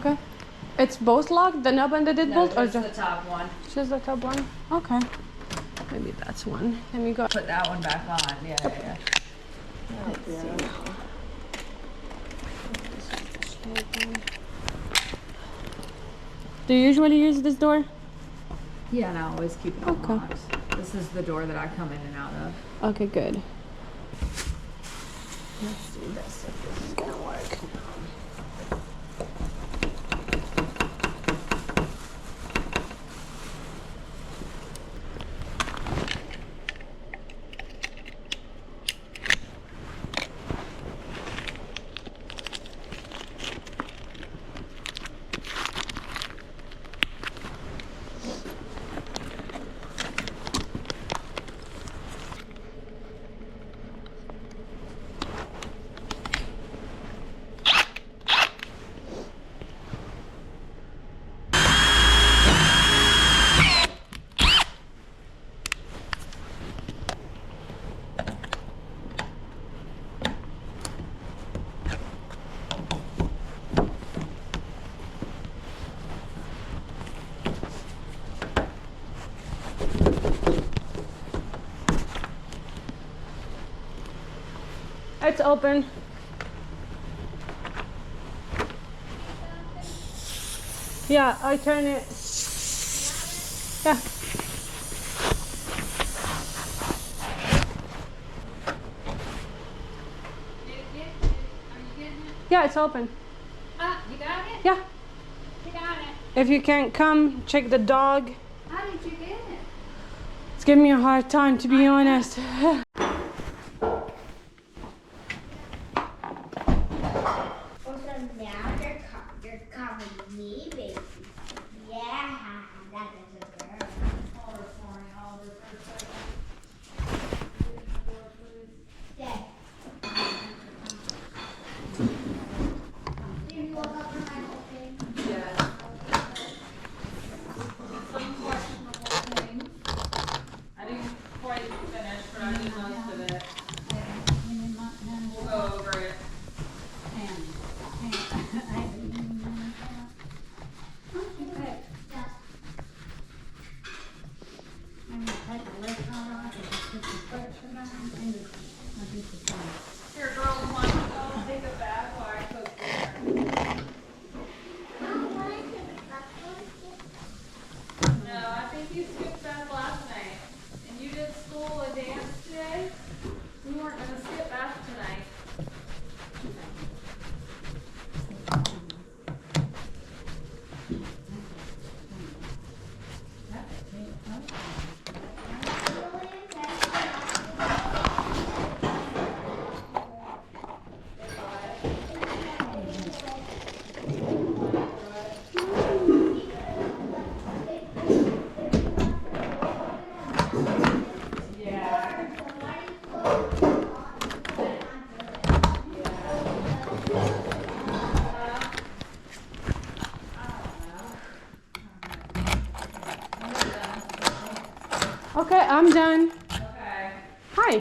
Okay. It's both locked, the knob and the deadbolt, No, or just the top one. just the top one? Okay. Maybe that's one. Let me go. Put that one back on. Yeah, yeah. Let's see. Do you usually use this door? Yeah, and I always keep it Okay. unlocked. This is the door that I come in and out of. Okay, good. Let's see this if this is gonna work. It's open. Yeah, I turn it. Yeah. Yeah, it's open. You got it? Yeah. You got it. If you can't come, check the dog. How did you get it? It's giving me a hard time, to be honest. Now you're covering me, baby. Yeah, that is a girl. Hold her for me, hold her for a second. Yeah. Do you look up for my whole thing? Yeah. Some questionable things. I didn't quite finish, but I did most of it. We'll go over it. Here, girls, want to go take a bath while I cook dinner? No, I think you skipped bath last night. And you did school and dance today? We weren't going to skip bath tonight. Okay, I'm done.